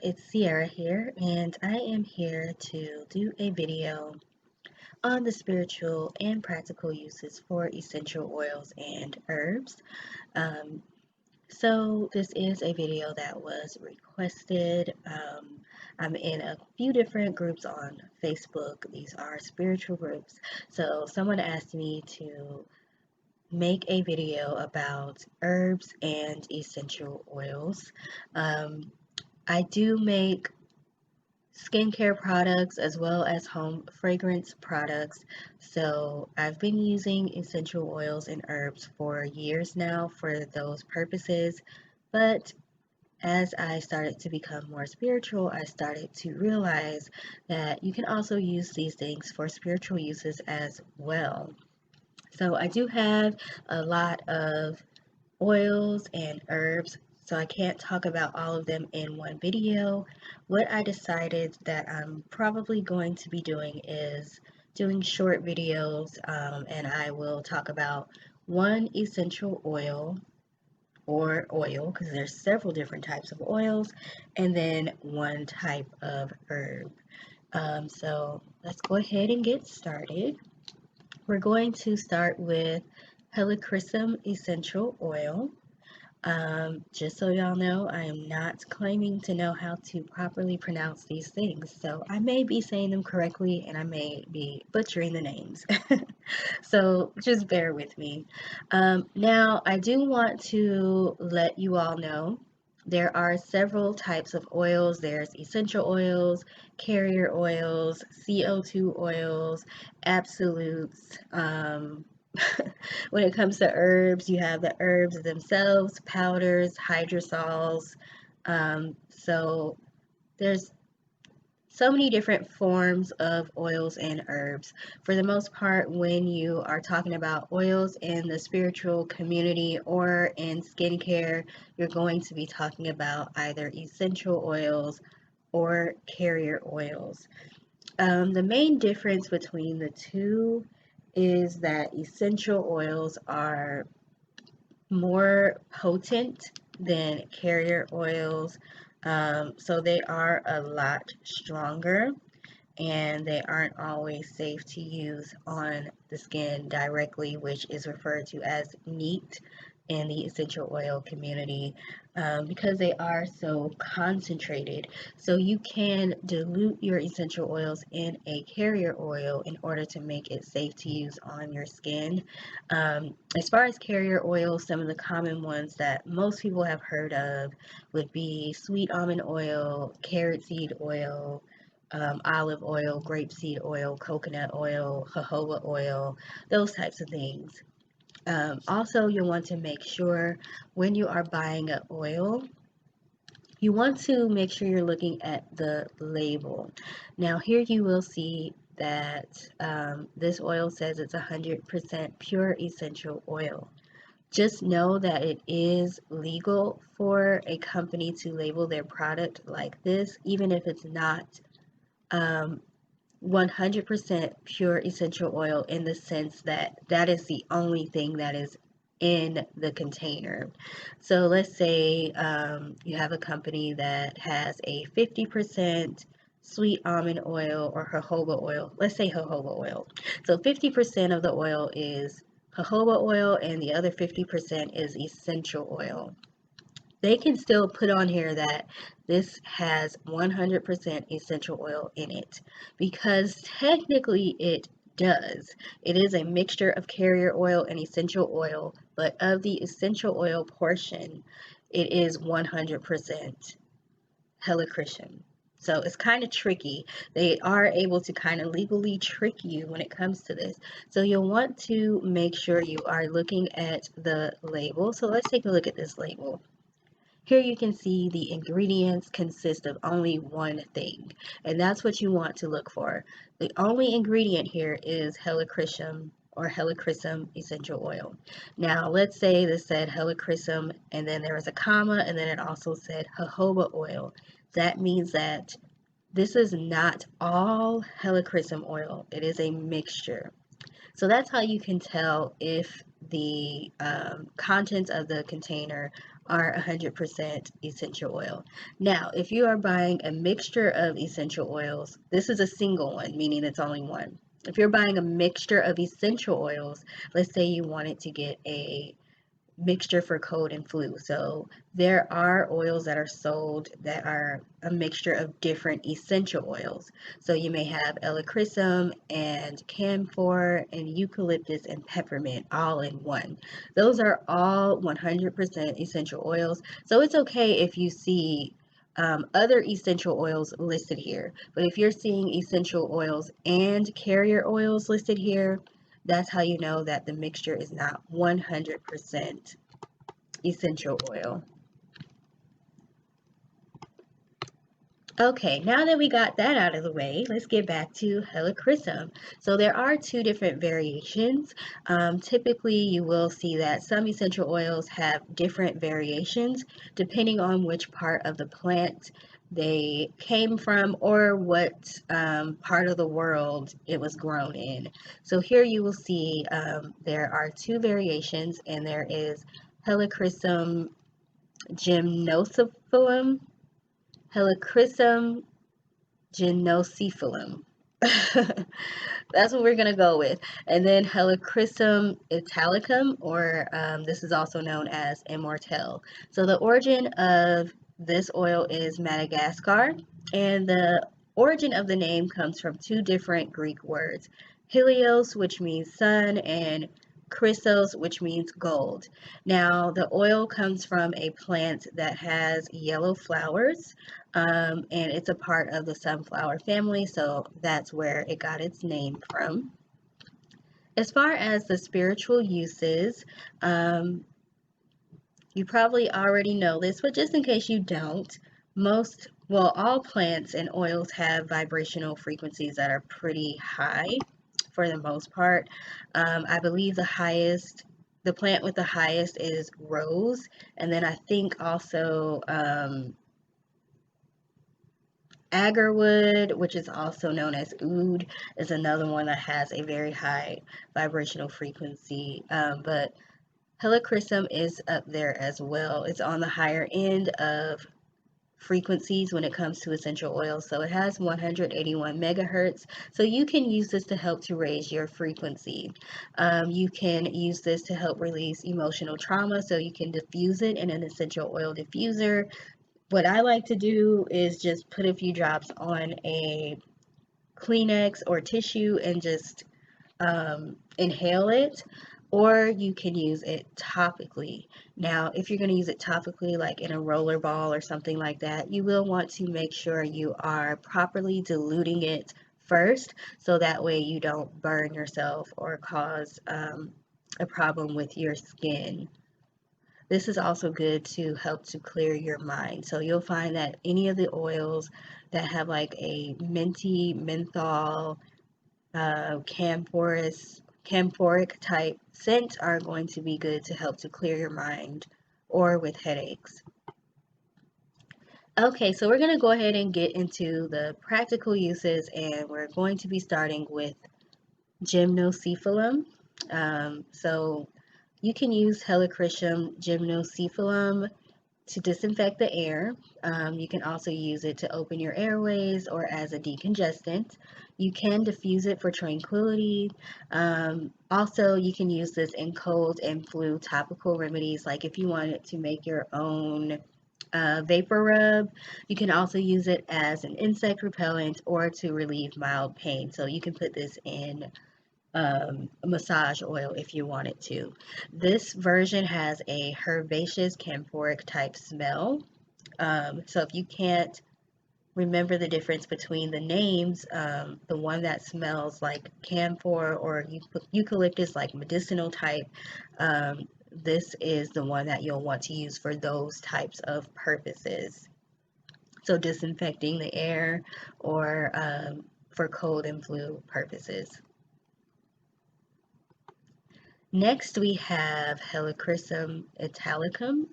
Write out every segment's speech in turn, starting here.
It's Sierra here, and I am here to do a video on the spiritual and practical uses for essential oils and herbs. Um, so, this is a video that was requested. I'm in a few different groups on Facebook. These are spiritual groups. So, someone asked me to make a video about herbs and essential oils. Um, I do make skincare products as well as home fragrance products. So I've been using essential oils and herbs for years now for those purposes. But as I started to become more spiritual, I started to realize that you can also use these things for spiritual uses as well. So I do have a lot of oils and herbs, so I can't talk about all of them in one video. What I decided that I'm probably going to be doing is doing short videos, and I will talk about one essential oil or oil, because there's several different types of oils, and then one type of herb. So let's go ahead and get started. We're going to start with Helichrysum essential oil. Just so y'all know, I am not claiming to know how to properly pronounce these things, so I may be saying them correctly and I may be butchering the names. So just bear with me. Now, I do want to let you all know there are several types of oils. There's essential oils, carrier oils, CO2 oils, absolutes. When it comes to herbs, you have the herbs themselves, powders, hydrosols. So there's so many different forms of oils and herbs. For the most part, when you are talking about oils in the spiritual community or in skincare, you're going to be talking about either essential oils or carrier oils. The main difference between the two is that essential oils are more potent than carrier oils. So they are a lot stronger and they aren't always safe to use on the skin directly, which is referred to as neat in the essential oil community, because they are so concentrated. So you can dilute your essential oils in a carrier oil in order to make it safe to use on your skin. As far as carrier oils, some of the common ones that most people have heard of would be sweet almond oil, carrot seed oil, olive oil, grapeseed oil, coconut oil, jojoba oil, those types of things. Also, you'll want to make sure when you are buying an oil, you want to make sure you're looking at the label. Now, here you will see that this oil says it's 100% pure essential oil. Just know that it is legal for a company to label their product like this, even if it's not um, 100% pure essential oil, in the sense that that is the only thing that is in the container. So let's say you have a company that has a 50% sweet almond oil or jojoba oil. Let's say jojoba oil. So 50% of the oil is jojoba oil and the other 50% is essential oil. They can still put on here that this has 100% essential oil in it, because technically it does. It is a mixture of carrier oil and essential oil, but of the essential oil portion, it is 100% Helichrysum. So it's kind of tricky. They are able to kind of legally trick you when it comes to this. So you'll want to make sure you are looking at the label. So let's take a look at this label. Here you can see the ingredients consist of only one thing, and that's what you want to look for. The only ingredient here is Helichrysum or Helichrysum essential oil. Now, let's say this said Helichrysum and then there was a comma and then it also said jojoba oil. That means that this is not all Helichrysum oil. It is a mixture. So that's how you can tell if the contents of the container are 100% essential oil. Now, if you are buying a mixture of essential oils, this is a single one, meaning it's only one. If you're buying a mixture of essential oils, let's say you wanted to get a mixture for cold and flu. So there are oils that are sold that are a mixture of different essential oils. So you may have Helichrysum and camphor and eucalyptus and peppermint all in one. Those are all 100% essential oils. So it's okay if you see other essential oils listed here. But if you're seeing essential oils and carrier oils listed here, that's how you know that the mixture is not 100% essential oil. Okay, now that we got that out of the way, let's get back to Helichrysum. So there are two different variations. Typically, you will see that some essential oils have different variations depending on which part of the plant they came from or what part of the world it was grown in. So here you will see there are two variations, and there is Helichrysum gymnocephalum, Helichrysum gynocephalum. That's what we're going to go with. And then Helichrysum italicum, or this is also known as immortelle. So the origin of this oil is Madagascar, and the origin of the name comes from two different Greek words, Helios, which means sun, and chrysos, which means gold. Now, the oil comes from a plant that has yellow flowers, and it's a part of the sunflower family, so that's where it got its name from. As far as the spiritual uses, you probably already know this, but just in case you don't, all plants and oils have vibrational frequencies that are pretty high for the most part. I believe the plant with the highest is rose, and then I think also agarwood, which is also known as oud, is another one that has a very high vibrational frequency. But Helichrysum is up there as well. It's on the higher end of frequencies when it comes to essential oils. So it has 181 megahertz. So you can use this to help to raise your frequency. You can use this to help release emotional trauma. So you can diffuse it in an essential oil diffuser. What I like to do is just put a few drops on a Kleenex or tissue and just inhale it, or you can use it topically. Now, if you're going to use it topically, like in a roller ball or something like that, you will want to make sure you are properly diluting it first, so that way you don't burn yourself or cause a problem with your skin. This is also good to help to clear your mind. So you'll find that any of the oils that have like a minty, menthol, camphoric type scent are going to be good to help to clear your mind or with headaches. Okay, so we're going to go ahead and get into the practical uses, and we're going to be starting with gymnocephalum. So you can use Helichrysum gymnocephalum to disinfect the air. You can also use it to open your airways or as a decongestant. You can diffuse it for tranquility. Also, you can use this in cold and flu topical remedies, like if you wanted to make your own vapor rub. You can also use it as an insect repellent or to relieve mild pain. So you can put this in massage oil if you wanted to. This version has a herbaceous camphoric type smell. So if you can't remember the difference between the names, the one that smells like camphor or eucalyptus, like medicinal type, this is the one that you'll want to use for those types of purposes. So disinfecting the air or for cold and flu purposes. Next, we have Helichrysum italicum.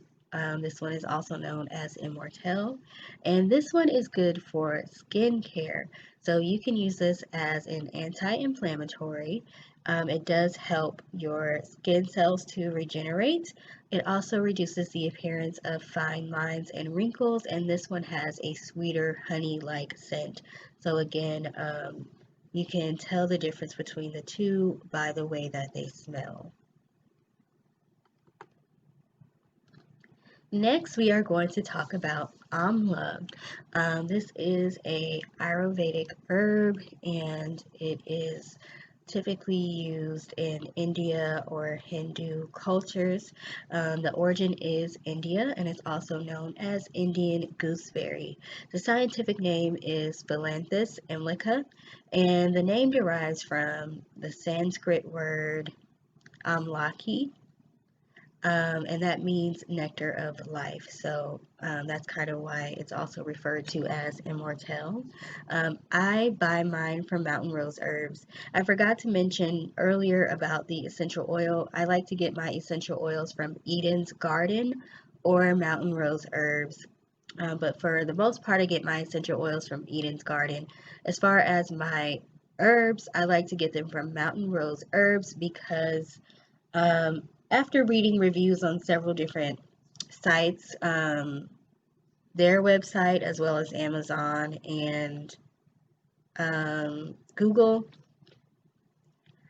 This one is also known as immortelle, and this one is good for skin care. So you can use this as an anti-inflammatory, It does help your skin cells to regenerate. It also reduces the appearance of fine lines and wrinkles, and this one has a sweeter honey-like scent. So again, you can tell the difference between the two by the way that they smell. Next, we are going to talk about Amla. This is a Ayurvedic herb, and it is typically used in India or Hindu cultures. The origin is India, and it's also known as Indian gooseberry. The scientific name is Philanthus indica, and the name derives from the Sanskrit word amlaki, and that means nectar of life. So that's kind of why it's also referred to as immortel. I buy mine from Mountain Rose Herbs. I forgot to mention earlier about the essential oil. I like to get my essential oils from Eden's Garden or Mountain Rose Herbs. But for the most part, I get my essential oils from Eden's Garden. As far as my herbs, I like to get them from Mountain Rose Herbs because after reading reviews on several different sites, their website as well as Amazon and Google,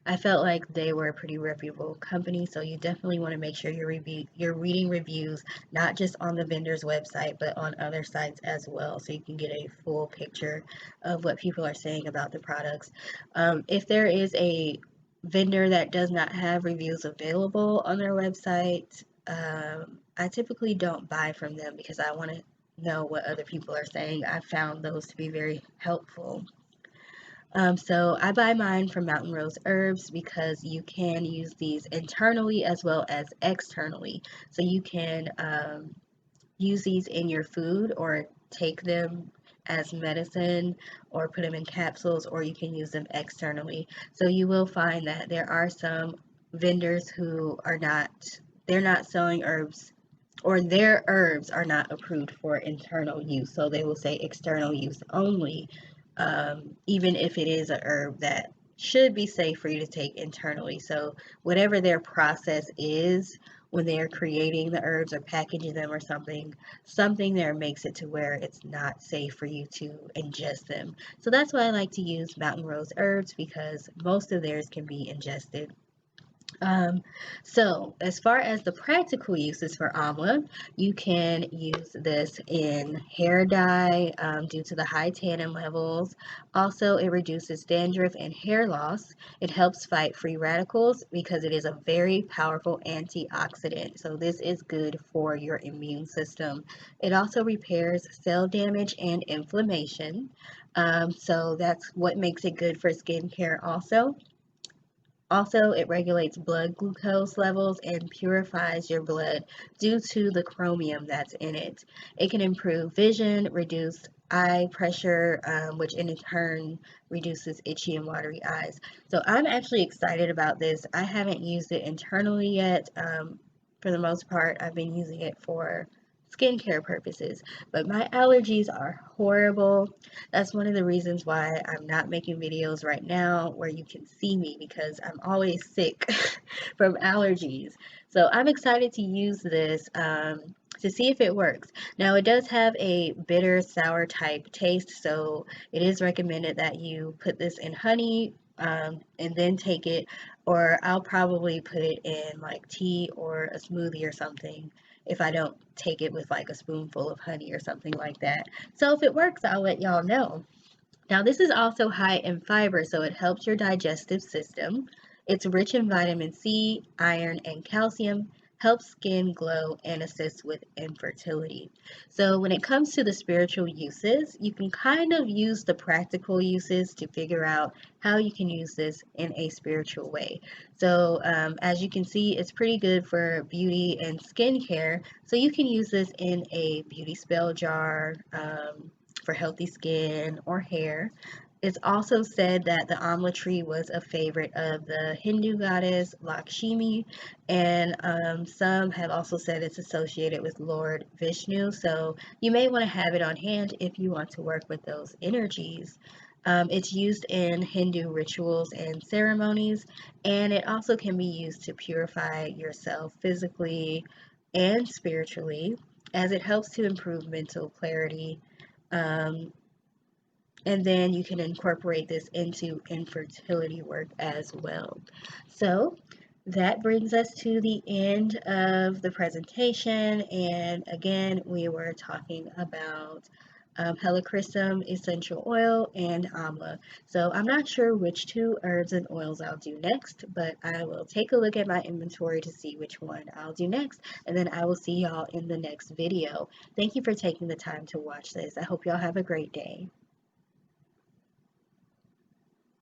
I felt like they were a pretty reputable company. So you definitely want to make sure you're reading reviews not just on the vendor's website but on other sites as well, so you can get a full picture of what people are saying about the products. If there is a vendor that does not have reviews available on their website, I typically don't buy from them because I want to know what other people are saying. I found those to be very helpful. So I buy mine from Mountain Rose Herbs because you can use these internally as well as externally. So you can use these in your food or take them as medicine or put them in capsules, or you can use them externally. So you will find that there are some vendors who are not, they're not selling herbs, or their herbs are not approved for internal use. So they will say external use only, even if it is a herb that should be safe for you to take internally. So whatever their process is when they are creating the herbs or packaging them or something there makes it to where it's not safe for you to ingest them. So that's why I like to use Mountain Rose Herbs, because most of theirs can be ingested. um, so as far as the practical uses for amla, you can use this in hair dye due to the high tannin levels. Also, it reduces dandruff and hair loss. It helps fight free radicals because it is a very powerful antioxidant. So this is good for your immune system. It also repairs cell damage and inflammation. So that's what makes it good for skincare also. Also, it regulates blood glucose levels and purifies your blood due to the chromium that's in it. It can improve vision, reduce eye pressure, which in turn reduces itchy and watery eyes. So I'm actually excited about this. I haven't used it internally yet. For the most part, I've been using it for skincare purposes, but my allergies are horrible. That's one of the reasons why I'm not making videos right now where you can see me, because I'm always sick from allergies. So I'm excited to use this to see if it works. Now, it does have a bitter sour type taste, so it is recommended that you put this in honey and then take it, or I'll probably put it in like tea or a smoothie or something if I don't take it with like a spoonful of honey or something like that. So if it works, I'll let y'all know. Now, this is also high in fiber, so it helps your digestive system. It's rich in vitamin C, iron, and calcium, helps skin glow, and assists with infertility. So, when it comes to the spiritual uses, you can kind of use the practical uses to figure out how you can use this in a spiritual way. So, as you can see, it's pretty good for beauty and skincare. So, you can use this in a beauty spell jar. For healthy skin or hair. It's also said that the amla tree was a favorite of the Hindu goddess Lakshmi, and some have also said it's associated with Lord Vishnu. So you may want to have it on hand if you want to work with those energies. It's used in Hindu rituals and ceremonies, and it also can be used to purify yourself physically and spiritually, as it helps to improve mental clarity. Um, and then you can incorporate this into infertility work as well. So that brings us to the end of the presentation. And again, we were talking about Helichrysum essential oil and Amla. So I'm not sure which two herbs and oils I'll do next, but I will take a look at my inventory to see which one I'll do next, and then I will see y'all in the next video. Thank you for taking the time to watch this. I hope y'all have a great day.